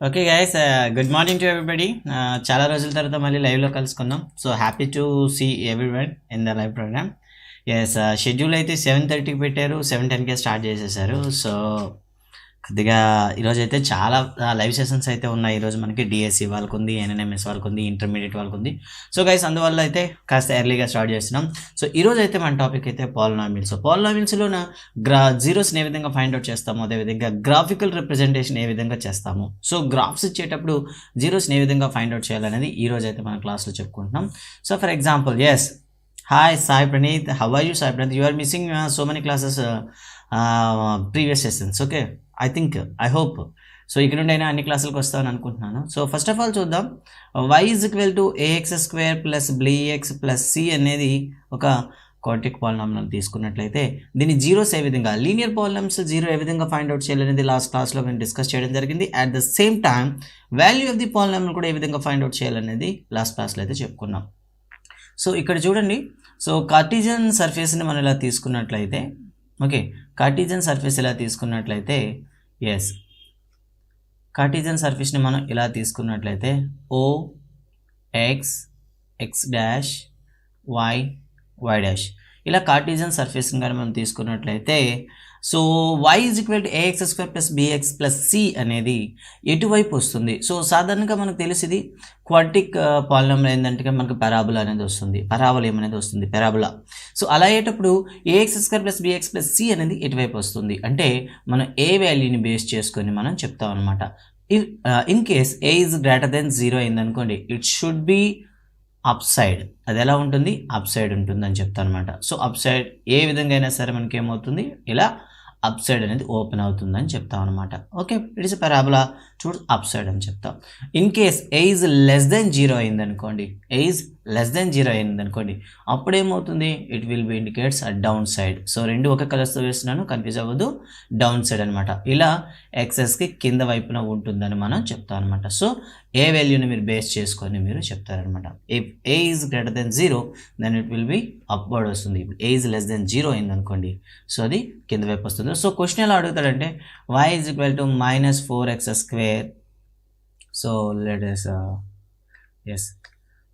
Okay guys, good morning to everybody. చాలా రోజుల తర్వాత మళ్ళీ లైవ్లో కలుసుకున్నాం. So happy to see everyone in the live program. Yes, schedule అయితే 7:30కి పెట్టారు, 7:10కే స్టార్ట్ చేసేసారు. సో కొద్దిగా ఈరోజు అయితే చాలా లైవ్ సెషన్స్ అయితే ఉన్నాయి. ఈరోజు మనకి డిఎస్సి వాళ్ళకు ఉంది, ఎన్ఎన్ఎంఎస్ వాళ్ళకు ఉంది, ఇంటర్మీడియట్ వాళ్ళకు ఉంది. సో గైస్, అందువల్ల అయితే కాస్త ఎర్లీగా స్టార్ట్ చేస్తున్నాం. సో ఈరోజు అయితే మన టాపిక్ అయితే పాలినామియల్స్. సో పాలినామియల్స్లోన జీరోస్ని ఏ విధంగా ఫైండ్ అవుట్ చేస్తాము, అదేవిధంగా గ్రాఫికల్ రిప్రజెంటేషన్ ఏ విధంగా చేస్తాము, సో గ్రాఫ్స్ ఇచ్చేటప్పుడు జీరోస్ని ఏ విధంగా ఫైండ్ అవుట్ చేయాలనేది ఈరోజు అయితే మన క్లాస్లో చెప్పుకుంటున్నాం. So for example, yes, hi Sai Praneeth, how are you Sai Praneeth? You are missing so many classes, previous sessions. Okay, I hope so ఇక్కడ నుండి అయినా అన్ని క్లాసులకు వస్తామని అనుకుంటున్నాను. సో ఫస్ట్ ఆఫ్ ఆల్ చూద్దాం. y = ax² + bx + c అనేది ఒక క్వాడ్రాటిక్ పాలినామియల్ తీసుకున్నట్లయితే దీని జీరోస్ ఏ విధంగా, లీనియర్ పాలినామియల్స్ జీరో ఏ విధంగా ఫైండ్ అవుట్ చేయాలనేది లాస్ట్ క్లాస్లో మేము డిస్కస్ చేయడం జరిగింది. At the same time value of the polynomial కూడా ఏ విధంగా ఫైండ్ అవుట్ చేయాలనేది లాస్ట్ క్లాస్లో అయితే చెప్పుకున్నాం. సో ఇక్కడ చూడండి. సో కార్టీజియన్ సర్ఫేస్ని మనం ఇలా తీసుకున్నట్లయితే, ఓకే, కార్టీజియన్ సర్ఫేస్ ఇలా తీసుకున్నట్లయితే, ఎస్, కార్టీజియన్ సర్ఫేస్ని మనం ఇలా తీసుకున్నట్లయితే O X X dash Y Y dash ఇలా కార్టీజియన్ సర్ఫేస్ని కానీ మనం తీసుకున్నట్లయితే, so y = ax² + bx + c అనేది ఎటువైపు వస్తుంది? సో సాధారణంగా మనకు తెలిసింది క్వాడ్రాటిక్ పాలినామియల్ ఏంటంటే మనకు పరాబోలా అనేది వస్తుంది, పరాబోలియం అనేది వస్తుంది, పరాబోలా. సో అలా అయ్యేటప్పుడు ax² + bx + c అనేది ఎటువైపు వస్తుంది అంటే మనం ఏ వాల్యూని బేస్ చేసుకొని మనం చెప్తాం అనమాట. In case a is greater than 0 అయిందనుకోండి, it should be up side. అది ఎలా ఉంటుంది? అప్ సైడ్ ఉంటుందని చెప్తాను అనమాట. సో అప్ సైడ్ ఏ విధంగా అయినా సరే మనకి ఏమవుతుంది, ఇలా అప్ సైడ్ అనేది ఓపెన్ అవుతుందని చెప్తాం అనమాట. ఓకే, ఇట్ ఇస్ పరాబోలా, చూడు అప్ సైడ్ అని చెప్తాం. In case a is less than 0 అయిందనుకోండి, a is less than 0 అయిందనుకోండి, అప్పుడు ఏమవుతుంది? It will B indicates a down side. So రెండు ఒక కలర్స్తో వేస్తున్నాను, కన్ఫ్యూజ్ అవ్వద్దు, డౌన్ సైడ్ అనమాట. ఇలా ఎక్సెస్కి కింద వైపున ఉంటుందని మనం చెప్తాం అనమాట. సో ఏ వాల్యూని మీరు బేస్ చేసుకొని మీరు చెప్తారనమాట. If a is greater than 0 then it will be upward వస్తుంది. ఇప్పుడు a is less than 0 అయిందనుకోండి, సో అది కింద వైపు వస్తుంది. సో క్వశ్చన్ ఎలా అడుగుతాడంటే y = -4x². So let us yes,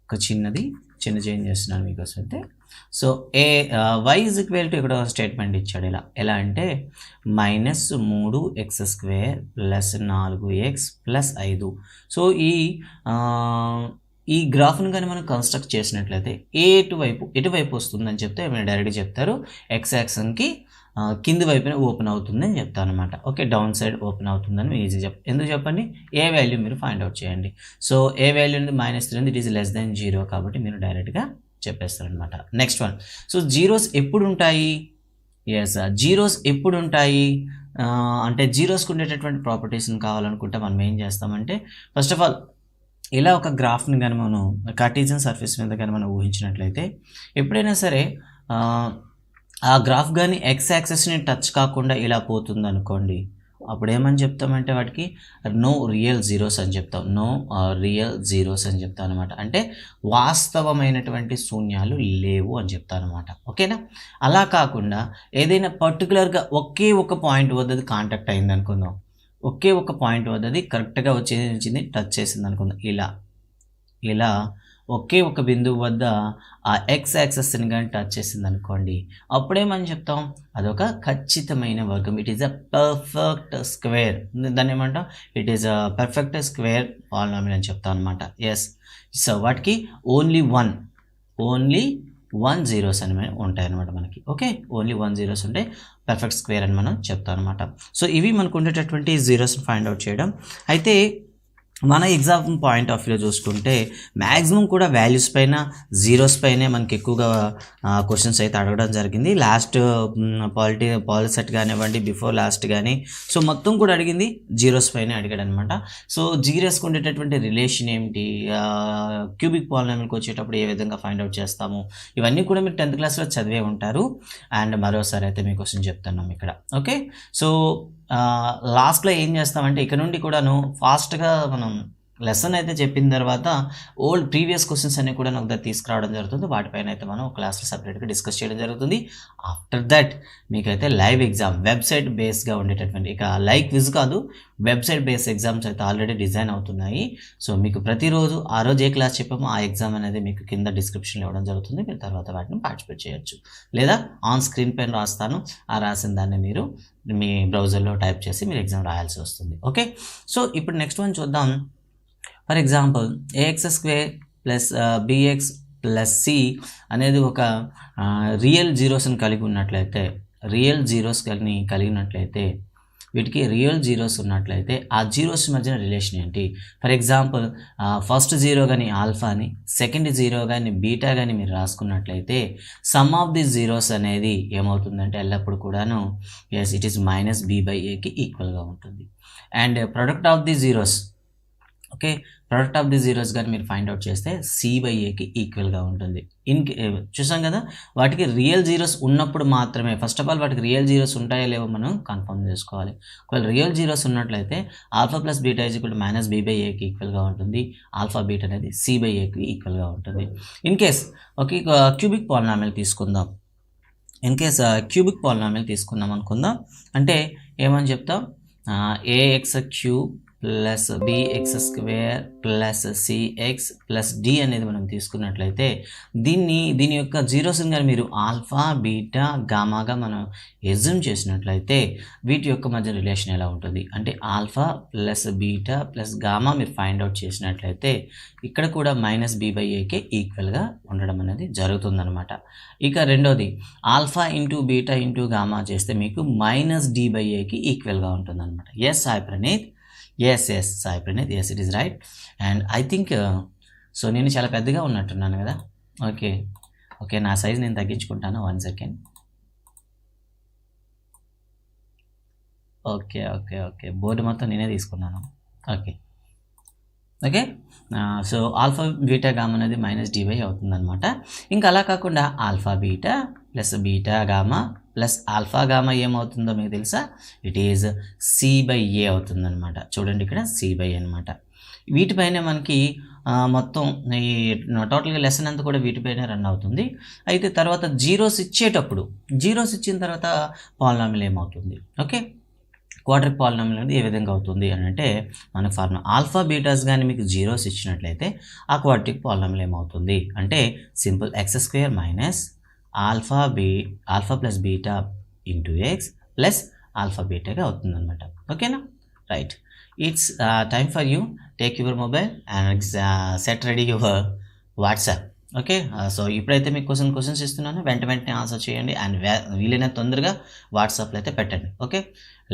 ఒక చిన్న చేంజ్ చేస్తున్నాను మీకోసం అయితే. సో y = ఇక్కడ స్టేట్మెంట్ ఇచ్చాడు. ఎలా అంటే -3x² + 4x + 5. సో ఈ గ్రాఫ్ను కానీ మనం కన్స్ట్రక్ట్ చేసినట్లయితే ఎటువైపు వస్తుందని చెప్తే మీరు డైరెక్ట్గా చెప్తారు ఎక్స్ యాక్సిస్కి కింది వైపున ఓపెన్ అవుతుందని చెప్తాను అనమాట. ఓకే, డౌన్ సైడ్ ఓపెన్ అవుతుందని ఈజీ ఎందుకు చెప్పండి, ఏ వాల్యూ మీరు ఫైండ్ అవుట్ చేయండి. So a value -3 it is less than 0 కాబట్టి మీరు డైరెక్ట్గా చెప్పేస్తారనమాట. Next one. సో జీరోస్ ఎప్పుడు ఉంటాయి? ఎస్, జీరోస్ ఎప్పుడు ఉంటాయి అంటే జీరోస్కి ఉండేటటువంటి ప్రాపర్టీస్ని కావాలనుకుంటే మనం ఏం చేస్తామంటే, ఫస్ట్ ఆఫ్ ఆల్ ఇలా ఒక గ్రాఫ్ని కానీ మనం కార్టీజియన్ సర్ఫేస్ మీద కానీ మనం ఊహించినట్లయితే, ఎప్పుడైనా సరే ఆ గ్రాఫ్ కానీ ఎక్స్ యాక్సెస్ని టచ్ కాకుండా ఇలా పోతుంది అనుకోండి, అప్పుడు ఏమని చెప్తామంటే వాటికి నో రియల్ జీరోస్ అని చెప్తాం. నో రియల్ జీరోస్ అని చెప్తాం అనమాట. అంటే వాస్తవమైనటువంటి శూన్యాలు లేవు అని చెప్తాను అనమాట. ఓకేనా? అలా కాకుండా ఏదైనా పర్టికులర్గా ఒకే ఒక పాయింట్ వద్దది కాంటాక్ట్ అయింది అనుకుందాం, ఒకే ఒక పాయింట్ వద్దది కరెక్ట్గా వచ్చేసింది, టచ్ చేసింది అనుకుందాం, ఇలా ఒకే ఒక బిందువు వద్ద ఆ ఎక్స్ యాక్సెస్ని కానీ టచ్ చేసింది అనుకోండి, అప్పుడేమని చెప్తాం, అదొక ఖచ్చితమైన వర్గం. It is a perfect square. దాన్ని ఏమంటాం? It is a perfect square polynomial అని చెప్తాం అనమాట. ఎస్, సో వాటికి ఓన్లీ వన్ జీరోస్ అని ఉంటాయి అనమాట మనకి. ఓకే, ఓన్లీ 1 జీరోస్ ఉంటాయి, పర్ఫెక్ట్ స్క్వేర్ అని మనం చెప్తాం అనమాట. సో ఇవి మనకు ఉండేటటువంటి జీరోస్ని ఫైండ్ అవుట్ చేయడం. అయితే మన ఎగ్జామ్ పాయింట్ ఆఫ్ వ్యూలో చూసుకుంటే మ్యాక్సిమం కూడా వాల్యూస్ పైన, జీరోస్ పైనే మనకి ఎక్కువగా క్వశ్చన్స్ అయితే అడగడం జరిగింది. లాస్ట్ పాలిసెట్ కానివ్వండి, బిఫోర్ లాస్ట్ కానీ, సో మొత్తం కూడా అడిగింది జీరోస్ పైనే అడిగాడు అనమాట. సో జీరోస్కి ఉండేటటువంటి రిలేషన్ ఏమిటి, క్యూబిక్ పాలినామియల్కి వచ్చేటప్పుడు ఏ విధంగా ఫైండ్ అవుట్ చేస్తాము, ఇవన్నీ కూడా మీరు 10th క్లాస్లో చదివే ఉంటారు. అండ్ మరోసారి అయితే మీ క్వశ్చన్ చెప్తున్నాం ఇక్కడ. ఓకే, సో లాస్ట్లో ఏం చేస్తామంటే ఇక్కడ నుండి కూడాను ఫాస్ట్గా మనం లెసన్ అయితే చెప్పిన తర్వాత ఓల్డ్ ప్రీవియస్ క్వశ్చన్స్ అన్ని కూడా నాకు తీసుకురావడం జరుగుతుంది. వాటిపైన అయితే మనం క్లాస్లో సపరేట్గా డిస్కస్ చేయడం జరుగుతుంది. ఆఫ్టర్ దట్ మీకైతే లైవ్ ఎగ్జామ్ వెబ్సైట్ బేస్గా ఉండేటటువంటి, ఇక లైవ్ క్విజ్ కాదు, వెబ్సైట్ బేస్ ఎగ్జామ్స్ అయితే ఆల్రెడీ డిజైన్ అవుతున్నాయి. సో మీకు ప్రతిరోజు ఆ రోజు ఏ క్లాస్ చెప్పామో ఆ ఎగ్జామ్ అనేది మీకు కింద డిస్క్రిప్షన్లో ఇవ్వడం జరుగుతుంది. మీరు తర్వాత వాటిని పార్టిసిపేట్ చేయొచ్చు, లేదా ఆన్ స్క్రీన్ పైన రాస్తాను, ఆ రాసిన దాన్ని మీరు మీ బ్రౌజర్లో టైప్ చేసి మీరు ఎగ్జామ్ రాయాల్సి వస్తుంది. ఓకే, సో ఇప్పుడు నెక్స్ట్ వన్ చూద్దాం. For example a x square plus bx plus c అనేది ఒక రియల్ జీరోస్ని కలిగి ఉన్నట్లయితే, వీటికి రియల్ జీరోస్ ఉన్నట్లయితే ఆ జీరోస్ మధ్యన రిలేషన్ ఏంటి? ఫర్ ఎగ్జాంపుల్ ఫస్ట్ జీరో కానీ ఆల్ఫాని, సెకండ్ జీరో కానీ బీటా కానీ మీరు రాసుకున్నట్లయితే సమ్ ఆఫ్ ది జీరోస్ అనేది ఏమవుతుందంటే ఎల్లప్పుడు కూడాను yes it is minus b by ఏకి ఈక్వల్గా ఉంటుంది. And product of the zeros, okay, product of the zeros కానీ మీరు ఫైండ్ అవుట్ చేస్తే సి బై ఏకి ఈక్వల్గా ఉంటుంది. చూసాం కదా, వాటికి రియల్ జీరోస్ ఉన్నప్పుడు మాత్రమే, ఫస్ట్ ఆఫ్ ఆల్ వాటికి రియల్ జీరోస్ ఉంటాయో లేవో మనం కన్ఫర్మ్ చేసుకోవాలి. ఒకవేళ రియల్ జీరోస్ ఉన్నట్లయితే alpha plus beta is equal to minus b by ఏకి ఈక్వల్గా ఉంటుంది, ఆల్ఫా బీటా అనేది సి బై ఏకి ఈక్వల్గా ఉంటుంది. In case okay cubic polynomial తీసుకుందాం. తీసుకుందాం అనుకుందాం, అంటే ఏమని చెప్తాం, a x cube plus b x square plus c x plus d అనేది మనం తీసుకున్నట్లయితే దీని యొక్క జీరోస్ని కానీ మీరు ఆల్ఫా బీటా గామాగా మనం ఎజ్యూమ్ చేసినట్లయితే వీటి యొక్క మధ్య రిలేషన్ ఎలా ఉంటుంది అంటే alpha plus beta plus gamma మీరు ఫైండ్ అవుట్ చేసినట్లయితే ఇక్కడ కూడా మైనస్ బి బై ఏకే ఈక్వల్గా ఉండడం అనేది జరుగుతుందన్నమాట. ఇక రెండోది alpha into beta into gamma చేస్తే మీకు మైనస్ డి బై ఏకి ఈక్వల్గా ఉంటుంది అనమాట. Yes Sai Praneeth, Sai Praneeth, it is right. And I think so నేను చాలా పెద్దగా ఉన్నట్టున్నాను కదా. ఓకే నా సైజ్ నేను తగ్గించుకుంటాను, 1 సెకండ్. ఓకే బోర్డు మొత్తం నేనే తీసుకున్నాను. Okay so alpha beta gamma అనేది మైనస్ డి బై అవుతుందన్నమాట. ఇంకా అలా కాకుండా alpha beta plus beta gamma plus alpha gamma ఏమవుతుందో మీకు తెలుసా, ఇట్ ఈజ్ సి బై ఏ అవుతుందన్నమాట. చూడండి ఇక్కడ సి బై ఏ అనమాట. వీటిపైన మనకి మొత్తం ఈ టోటల్గా లెసన్ అంతా కూడా వీటిపైన రన్ అవుతుంది. అయితే తర్వాత జీరోస్ ఇచ్చిన తర్వాత పాలినామియల్ ఏమవుతుంది, ఓకే క్వాడ్రిక్ పాలినామియల్ అనేది ఏ విధంగా అవుతుంది అని అంటే మన ఫార్ములా ఆల్ఫా బీటాస్ కానీ మీకు జీరోస్ ఇచ్చినట్లయితే ఆ క్వాడ్రిక్ పాలినామియల్ ఏమవుతుంది అంటే simple x square minus alpha plus beta into x plus alpha బీటాగా అవుతుంది అనమాట. ఓకేనా, right. It's time for you take your mobile and set ready your WhatsApp. Okay so ఇప్పుడైతే మీకు క్వశ్చన్స్ ఇస్తున్నాను, వెంటనే ఆన్సర్ చేయండి అండ్ వీలైన తొందరగా వాట్సాప్లో అయితే పెట్టండి. Okay,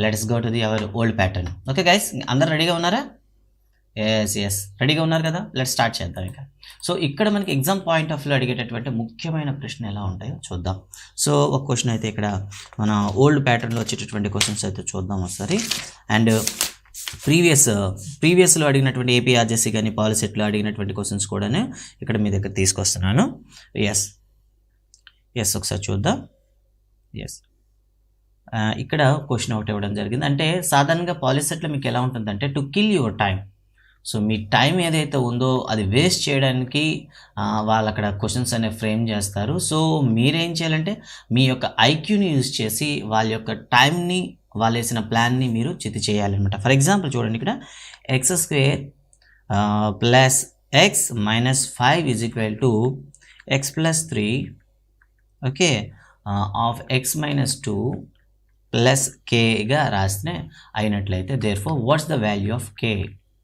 let's go to the hour old pattern. Okay guys, అందరు రెడీగా ఉన్నారా? ఎస్ రెడీగా ఉన్నారు కదా, లెట్స్ స్టార్ట్ చేద్దాం. ఇక సో ఇక్కడ మనకి ఎగ్జామ్ పాయింట్ ఆఫ్ వ్యూ అడిగేటటువంటి ముఖ్యమైన ప్రశ్న ఎలా ఉంటాయో చూద్దాం. సో ఒక క్వశ్చన్ అయితే ఇక్కడ మన ఓల్డ్ ప్యాటర్న్లో వచ్చేటటువంటి క్వశ్చన్స్ అయితే చూద్దాం ఒకసారి. అండ్ ప్రీవియస్లో అడిగినటువంటి ఏపీఆర్జెస్సీ కానీ పాలిసెట్లో అడిగినటువంటి క్వశ్చన్స్ కూడా ఇక్కడ మీ దగ్గర తీసుకొస్తున్నాను. ఎస్ ఒకసారి చూద్దాం. ఇక్కడ క్వశ్చన్ ఒకటి ఇవ్వడం జరిగింది. అంటే సాధారణంగా పాలిసెట్లో మీకు ఎలా ఉంటుందంటే to kill your time, so me time ఏదైతే ఉందో అది వేస్ట్ చేయడానికి వాళ్ళు అక్కడ క్వశ్చన్స్ అనేవి ఫ్రేమ్ చేస్తారు. సో మీరేం చేయాలంటే మీ యొక్క ఐక్యూని యూజ్ చేసి వాళ్ళ యొక్క టైంని, వాళ్ళు వేసిన ప్లాన్ని మీరు చితి చేయాలన్నమాట. ఫర్ ఎగ్జాంపుల్ చూడండి, ఇక్కడ x square plus x minus 5 is equal to x plus 3 okay of x minus 2 plus కేగా రాస్తే అయినట్లయితే therefore what's the value of k.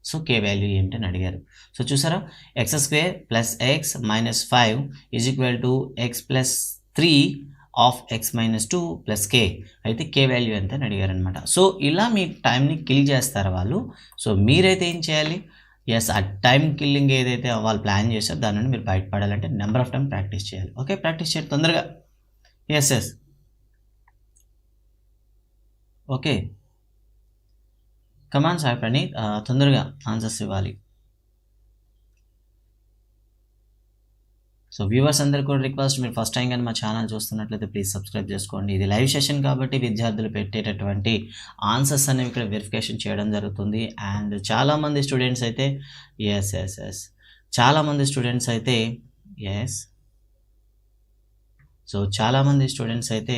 So k value ఏమిటని అడిగారు. సో చూసారా, x square plus x minus 5 is equal to x plus 3 of x minus 2 plus k, అయితే k value ఎంత అని అడిగారు అనమాట. సో ఇలా మీ టైంని కిల్ చేస్తారు వాళ్ళు. సో మీరైతే ఏం చేయాలి, ఆ టైం కిల్లింగ్ ఏదైతే వాళ్ళు ప్లాన్ చేశారో దాని నుండి మీరు బయటపడాలంటే నెంబర్ ఆఫ్ టైం ప్రాక్టీస్ చేయాలి. ఓకే, ప్రాక్టీస్ చేయండి తొందరగా. ఓకే కమాన్ సాయి ప్రణీత్, తొందరగా ఆన్సర్స్ ఇవ్వాలి. సో వ్యూవర్స్ అందరికీ కూడా రిక్వెస్ట్, మీరు ఫస్ట్ టైం కానీ మా ఛానల్ చూస్తున్నట్లయితే ప్లీజ్ సబ్స్క్రైబ్ చేసుకోండి. ఇది లైవ్ సెషన్ కాబట్టి విద్యార్థులు పెట్టేటటువంటి ఆన్సర్స్ అనేవి ఇక్కడ వెరిఫికేషన్ చేయడం జరుగుతుంది. అండ్ చాలామంది స్టూడెంట్స్ అయితే చాలామంది స్టూడెంట్స్ అయితే చాలామంది స్టూడెంట్స్ అయితే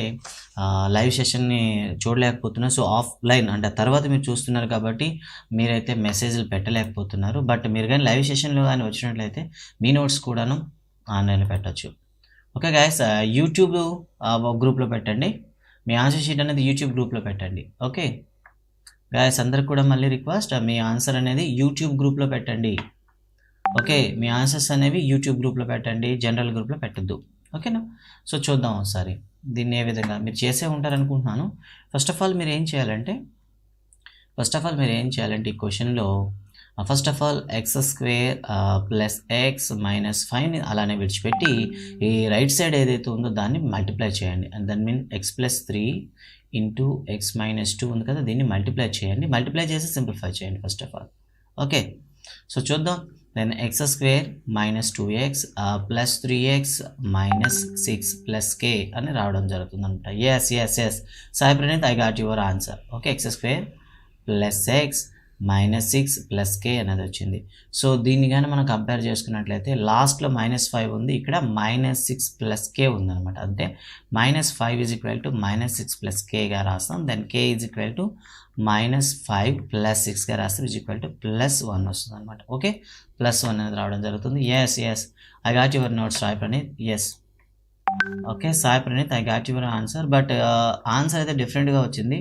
లైవ్ సెషన్ని చూడలేకపోతున్నారు. సో ఆఫ్లైన్ అంటే తర్వాత మీరు చూస్తున్నారు కాబట్టి మీరైతే మెసేజ్లు పెట్టలేకపోతున్నారు. బట్ మీరు కానీ లైవ్ సెషన్లో కానీ వచ్చినట్లయితే మీ నోట్స్ కూడాను ఆన్లైన్లో పెట్టచ్చు. ఓకే గైస్, యూట్యూబ్ గ్రూప్లో పెట్టండి. మీ ఆన్సర్ షీట్ అనేది యూట్యూబ్ గ్రూప్లో పెట్టండి. ఓకే గైస్, అందరికి కూడా మళ్ళీ రిక్వెస్ట్, మీ ఆన్సర్ అనేది యూట్యూబ్ గ్రూప్లో పెట్టండి. ఓకే, మీ ఆన్సర్స్ అనేవి యూట్యూబ్ గ్రూప్లో పెట్టండి, జనరల్ గ్రూప్లో పెట్టద్దు. ఓకేనా? సో చూద్దాం ఒకసారి దీన్ని ఏ విధంగా మీరు చేసే ఉంటారనుకుంటున్నాను. ఫస్ట్ ఆఫ్ ఆల్ మీరు ఏం చేయాలంటే ఈ క్వశ్చన్లో first of all x² plus x minus 5ని అలానే విడిచిపెట్టి ఈ రైట్ సైడ్ ఏదైతే ఉందో దాన్ని మల్టిప్లై చేయండి. And that mean x+3 into x minus 2 ఉంది కదా, దీన్ని మల్టిప్లై చేయండి. మల్టిప్లై చేసి సింప్లిఫై చేయండి first of all. Okay, so చూద్దాం. then x² minus 2x plus 3x minus 6 plus k అని రావడం జరుగుతుంది అనమాట. yes Sai Praneeth, I got your answer. Okay, x² plus x minus 6 plus k అనేది వచ్చింది. సో దీన్ని కానీ మనం కంపేర్ చేసుకున్నట్లయితే లాస్ట్లో -5 ఉంది, ఇక్కడ -6 plus k ఉంది అనమాట. అంటే -5 is equal to -6 plus k గా రాస్తాం. Then k is equal to -5 plus 6 గా రాస్తే is equal to +1 వస్తుంది అనమాట. ఓకే, +1 అనేది రావడం జరుగుతుంది. yes I got your notes Sai Praneeth. yes okay Sai Praneeth, I got your answer. But answer అయితే డిఫరెంట్గా వచ్చింది.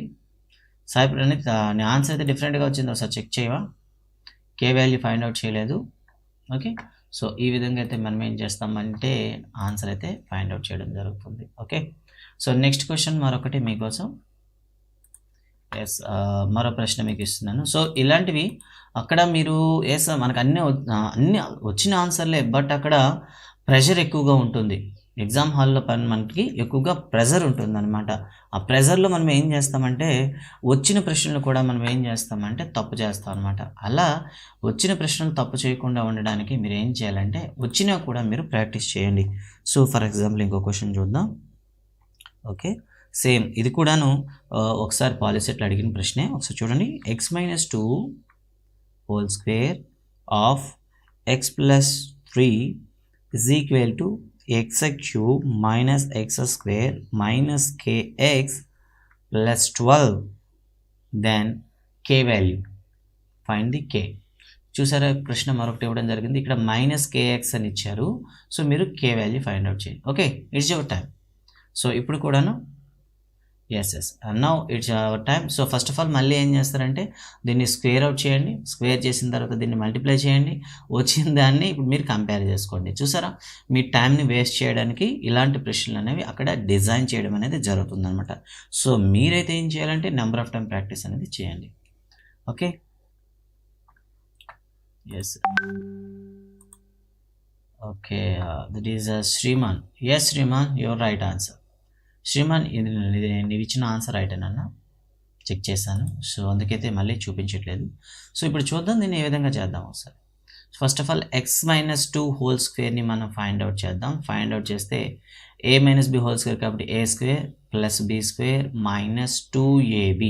సాయి ప్రణీత్, నీ ఆన్సర్ అయితే డిఫరెంట్గా వచ్చింది, ఒకసారి చెక్ చేయవా? కే వాల్యూ ఫైండ్ అవుట్ చేయలేదు. ఓకే, సో ఈ విధంగా అయితే మనం ఏం చేస్తామంటే ఆన్సర్ అయితే ఫైండ్ అవుట్ చేయడం జరుగుతుంది. ఓకే, సో నెక్స్ట్ క్వశ్చన్ మరొకటి మీకోసం. మరో ప్రశ్న మీకు ఇస్తున్నాను. సో ఇలాంటివి అక్కడ మీరు మనకు అన్నీ వచ్చిన ఆన్సర్లే, బట్ అక్కడ ప్రెషర్ ఎక్కువగా ఉంటుంది. ఎగ్జామ్ హాల్లో మనకి ఎక్కువగా ప్రెజర్ ఉంటుంది అనమాట. ఆ ప్రెజర్లో మనం ఏం చేస్తామంటే వచ్చిన ప్రశ్నలు కూడా మనం ఏం చేస్తామంటే తప్పు చేస్తాం అనమాట. అలా వచ్చిన ప్రశ్నలు తప్పు చేయకుండా ఉండడానికి మీరు ఏం చేయాలంటే వచ్చినా కూడా మీరు ప్రాక్టీస్ చేయండి. సో ఫర్ ఎగ్జాంపుల్ ఇంకో క్వశ్చన్ చూద్దాం. ఓకే, సేమ్ ఇది కూడాను ఒకసారి పాలిసెట్లు అడిగిన ప్రశ్నే. ఒకసారి చూడండి. x-2 whole square of x+3 is equal to x³ minus x² minus kx plus 12. then k value, find the k. చూసారా, ప్రశ్న మరొకటి ఇవ్వడం జరిగింది. ఇక్కడ -kx అని ఇచ్చారు. సో మీరు k వాల్యూ ఫైండ్ అవుట్ చేయండి. Okay, it's your time. So ఇప్పుడు కూడాను yes now it's our time. So first of all మళ్ళీ ఏం చేస్తారంటే దీన్ని స్క్వేర్ అవుట్ చేయండి. స్క్వేర్ చేసిన తర్వాత దీన్ని మల్టిప్లై చేయండి. వచ్చిన దాన్ని ఇప్పుడు మీరు కంపేర్ చేసుకోండి. చూసారా, మీ టైంని వేస్ట్ చేయడానికి ఇలాంటి ప్రశ్నలు అనేవి అక్కడ డిజైన్ చేయడం అనేది జరుగుతుందన్నమాట. సో మీరైతే ఏం చేయాలంటే నెంబర్ ఆఫ్ టైం ప్రాక్టీస్ అనేది చేయండి. Okay, yes okay, that is Shriman. Yes Shriman, your right answer. Shriman, ఇది నీవు ఇచ్చిన ఆన్సర్ రైటేనన్నా, చెక్ చేశాను. సో అందుకైతే మళ్ళీ చూపించట్లేదు. సో ఇప్పుడు చూద్దాం దీన్ని ఏ విధంగా చేద్దాం ఒకసారి. First of all x-2 whole స్క్వేర్ని మనం ఫైండ్ అవుట్ చేద్దాం. ఫైండ్ అవుట్ చేస్తే a-b హోల్ స్క్వేర్ కాబట్టి a² plus b² minus 2ab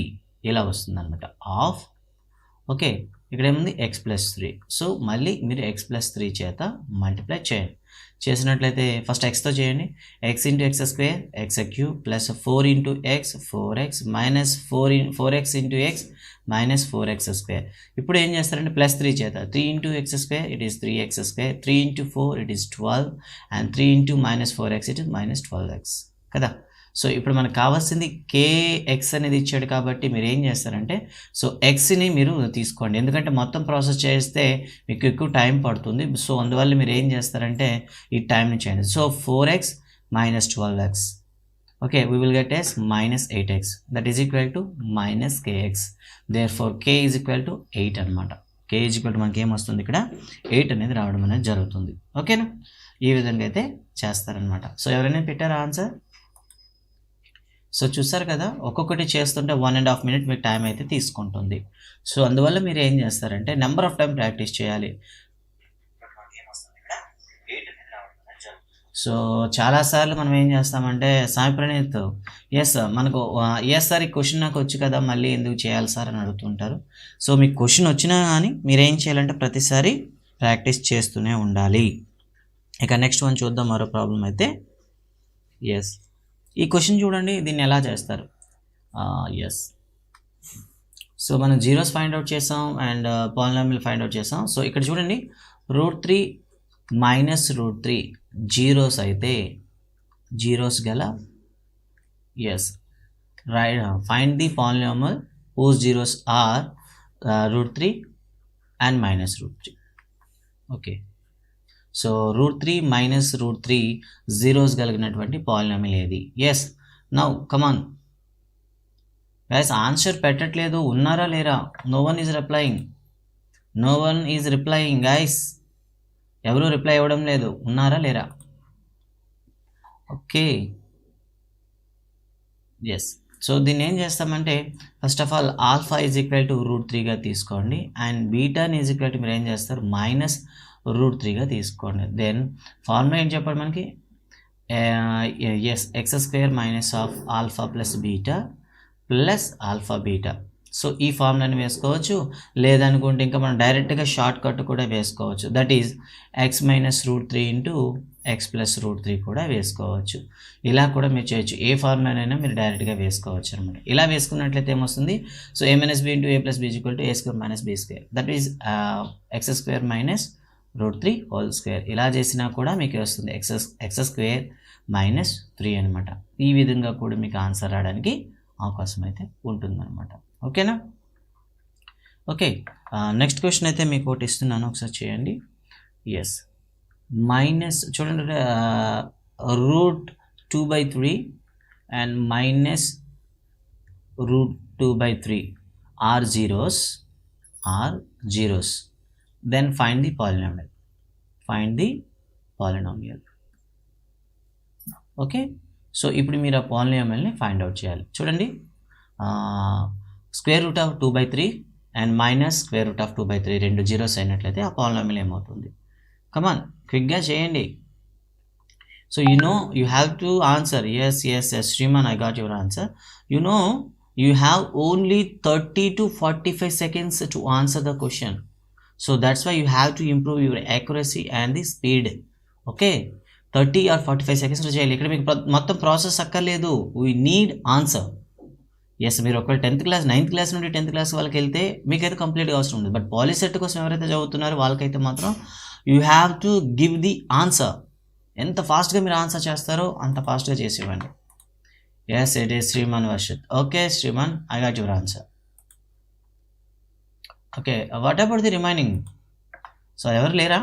ఇలా వస్తుంది అనమాట. ఆఫ్ ఓకే, ఇక్కడ ఏముంది x+3. సో మళ్ళీ మీరు x+3 చేత మల్టిప్లై చేయండి. చేసినట్లయితే ఫస్ట్ xతో చేయండి. x into x² x³ plus 4 into x 4x minus 4x into x minus 4x². ఇప్పుడు ఏం చేస్తారంటే +3 చేత 3 into x² it is 3x², 3 into 4 it is 12 and 3 into -4x it is -12x కదా. So ఇప్పుడు మనకు కావాల్సింది kx అనేది ఇచ్చాడు కాబట్టి మీరు ఏం చేస్తారంటే సో xని మీరు తీసుకోండి, ఎందుకంటే మొత్తం ప్రాసెస్ చేస్తే మీకు ఎక్కువ టైం పడుతుంది. సో అందువల్ల మీరు ఏం చేస్తారంటే ఈ టైంని చేయండి. So 4x minus 12x. Okay, we will get as -8x. That is equal to -kx. Therefore k is equal to 8 అనమాట. k is equal to మనకి ఏం వస్తుంది ఇక్కడ 8 అనేది రావడం అనేది జరుగుతుంది. ఓకేనా, ఈ విధంగా అయితే చేస్తారనమాట. సో ఎవరైనా పెట్టారా ఆన్సర్? సో చూసారు కదా, ఒక్కొక్కటి చేస్తుంటే 1.5 minute మీకు టైం అయితే తీసుకుంటుంది. సో అందువల్ల మీరు ఏం చేస్తారంటే నెంబర్ ఆఫ్ టైం ప్రాక్టీస్ చేయాలి. సో చాలాసార్లు మనం ఏం చేస్తామంటే సాయి ప్రణీత్ ఎస్ మనకు ఎస్ సార్ ఈ క్వశ్చన్ నాకు వచ్చు కదా మళ్ళీ ఎందుకు చేయాలి సార్ అని అడుగుతుంటారు. సో మీకు క్వశ్చన్ వచ్చినా కానీ మీరేం చేయాలంటే ప్రతిసారి ప్రాక్టీస్ చేస్తూనే ఉండాలి. ఇక నెక్స్ట్ వన్ చూద్దాం. మరో ప్రాబ్లం అయితే ఎస్ ఈ క్వశ్చన్ చూడండి, దీన్ని ఎలా చేస్తారు. ఎస్ సో మనం జీరోస్ ఫైండ్ అవుట్ చేసాం అండ్ పాలినామియల్ ఫైండ్ అవుట్ చేసాం. సో ఇక్కడ చూడండి √3 మైనస్ √3 జీరోస్ అయితే జీరోస్ గల yes right find the polynomial whose zeros are √3 and minus √3. Okay so √3 minus √3 zeros కలిగినటువంటి పాలినామియల్ ఏది? Yes now come on guys, answer పెట్టట్లేదు, ఉన్నారా లేరా? No one is replying guys, ఎవరు రిప్లై ఇవ్వడం లేదు, ఉన్నారా లేరా? ఓకే ఎస్ సో దీన్ని ఏం చేస్తామంటే first of all alpha is equal to √3గా తీసుకోండి అండ్ బీటాని ఈజ్ ఈక్వల్ టు మీరు ఏం చేస్తారు మైనస్ √3గా తీసుకోండి. దెన్ ఫార్ములా ఏం చెప్పండి మనకి, yes x² minus of alpha plus beta plus alpha beta. So ఈ ఫార్ములాని వేసుకోవచ్చు, లేదనుకుంటే ఇంకా మనం డైరెక్ట్గా షార్ట్ కట్ కూడా వేసుకోవచ్చు. That is x minus √3 into x plus √3 కూడా వేసుకోవచ్చు. ఇలా కూడా మీరు చేయొచ్చు, ఏ ఫార్ములానైనా మీరు డైరెక్ట్గా వేసుకోవచ్చు అనమాట. ఇలా వేసుకున్నట్లయితే ఏమొస్తుంది, so a minus b into a plus b equal to a² minus b², that is x² minus √3 whole square. ఇలా చేసినా కూడా మీకు వస్తుంది x² మైనస్ 3 అనమాట. ఈ విధంగా కూడా మీకు ఆన్సర్ రావడానికి అవకాశం అయితే ఉంటుందన్నమాట. ఓకేనా? ఓకే నెక్స్ట్ క్వశ్చన్ అయితే మీకు ఒకటి ఇస్తున్నాను, ఒకసారి చేయండి. ఎస్ మైనస్ చూడండి √2/3 and minus √2/3 are zeros. Then find the polynomial. Okay so ఇప్పుడు మీరు ఆ పాలినామియల్ని ఫైండ్ అవుట్ చేయాలి. చూడండి √2/3 అండ్ మైనస్ √2/3 రెండు జీరోస్ అయినట్లయితే ఆ పాలినామియల్ ఏమవుతుంది? కమాన్ క్విక్గా చేయండి. So you have to answer. Yes Shriman, I got your answer. You have only 30 to 45 seconds to answer the question. So that's why you have to improve your accuracy and the speed. Okay 30 or 45 seconds లో చేయాలి. ఇక్కడ మీకు మొత్తం process అక్కర్లేదు, we need answer. Yes మీరు ఒకవేళ 10th class 9th class నుండి 10th class వాళ్ళకి వెళ్తే మీకైతే కంప్లీట్గా అవసరం ఉంది. బట్ పాలిసెట్ కోసం ఎవరైతే చదువుతున్నారో వాళ్ళకైతే మాత్రం you have to give the answer. ఎంత ఫాస్ట్గా మీరు ఆన్సర్ చేస్తారో అంత ఫాస్ట్గా చేసి ఇవ్వండి. Yes it is Shriman Varshit. Okay Shriman, I got your answer. Okay what about the remaining? So ఎవరు లేరా?